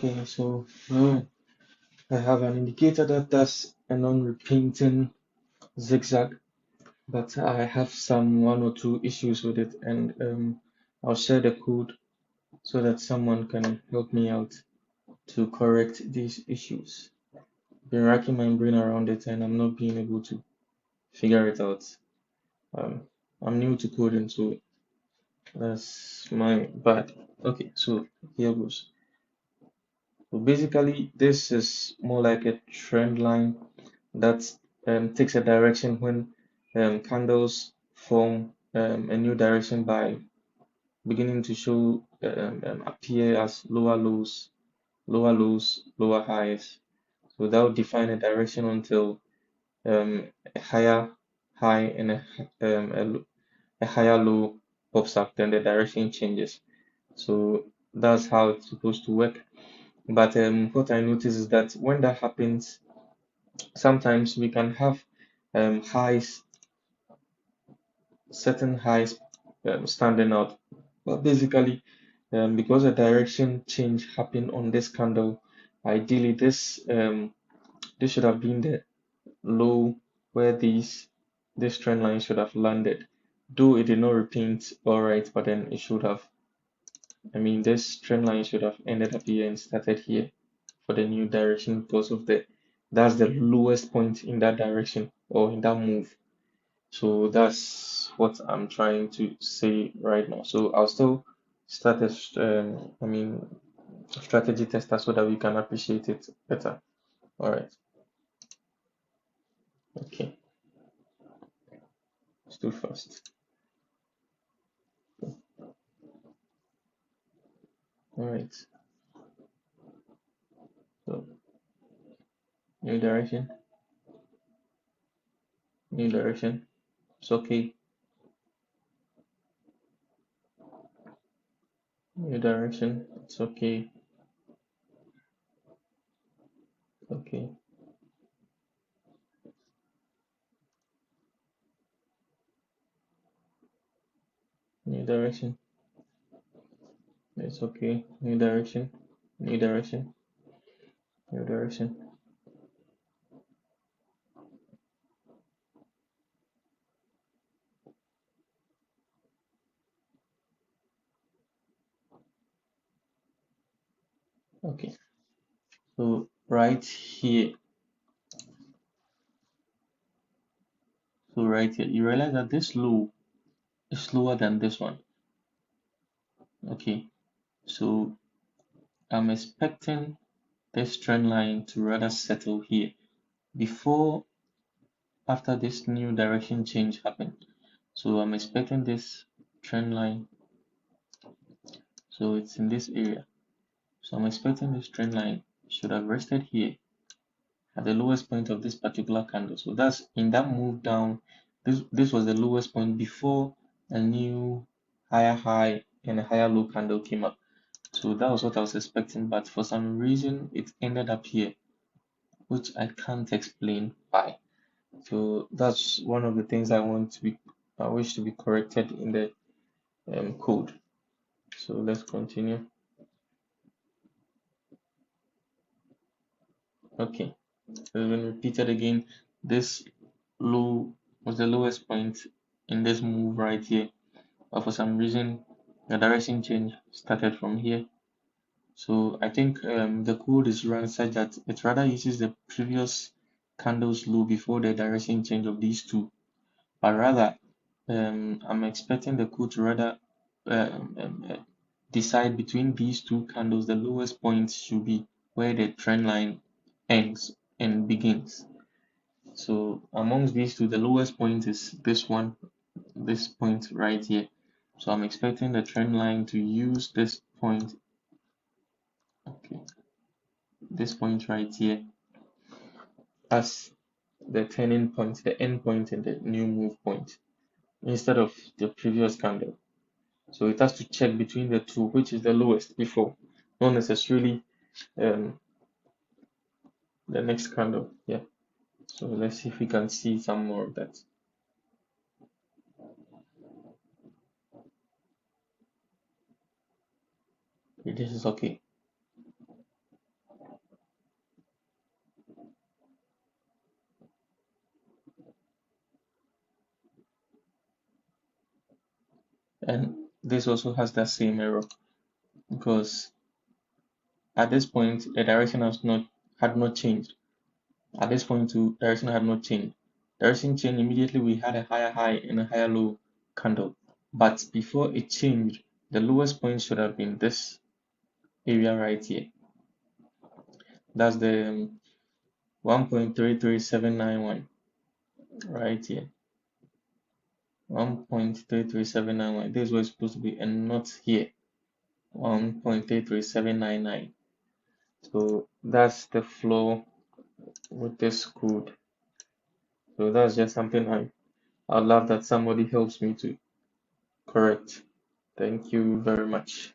Okay, so I have an indicator that does a non-repainting zigzag, but I have some one or two issues with it, and I'll share the code so that someone can help me out to correct these issues. Been racking my brain around it, and I'm not being able to figure it out. Um, I'm new to coding, so that's my bad. Okay, so here goes. So basically, this is more like a trend line that takes a direction when candles form a new direction by beginning to show appear as lower lows, lower highs. So that will define a direction until a higher high and a higher low pops up, then the direction changes. So that's how it's supposed to work. But what I notice is that when that happens, sometimes we can have highs, certain highs standing out. But basically, because a direction change happened on this candle, ideally this should have been the low where this trend line should have landed. Though it did not repaint alright, but then it should have. I mean, this trend line should have ended up here and started here for the new direction because of that's the lowest point in that direction or in that move. So that's what I'm trying to say right now. So I'll still start I mean, strategy tester so that we can appreciate it better. All right. Okay. Let's do first. All right. So new direction, new direction. It's okay. New direction. It's okay. Okay. New direction. It's okay. New direction. New direction. New direction. Okay. So right here. So right here, you realize that this low is lower than this one. Okay. So I'm expecting this trend line to rather settle here before after this new direction change happened. So I'm expecting this trend line. So it's in this area. So I'm expecting this trend line should have rested here at the lowest point of this particular candle. So that's in that move down. This was the lowest point before a new higher high and a higher low candle came up. So that was what I was expecting, but for some reason it ended up here, which I can't explain why. So that's one of the things I wish to be corrected in the code. So let's continue. Okay, it's been repeated again. This low was the lowest point in this move right here, but for some reason the direction change started from here. So I think the code is run such that it rather uses the previous candle's low before the direction change of these two, but rather I'm expecting the code to rather decide between these two candles. The lowest point should be where the trend line ends and begins. So amongst these two, the lowest point is this one, this point right here. So I'm expecting the trend line to use this point, okay, this point right here as the turning point, the end point and the new move point instead of the previous candle. So it has to check between the two, which is the lowest before, not necessarily um, the next candle. Yeah. So let's see if we can see some more of that. Okay, this is okay. And this also has that same error because at this point the direction had not changed. At this point too, direction had not changed. Direction changed immediately we had a higher high and a higher low candle. But before it changed, the lowest point should have been this area right here. That's the 1.33791 right here. 1.33791. This is where it's supposed to be and not here. 1.33799. So that's the flow with this code. So that's just something I'd love that somebody helps me to correct. Thank you very much.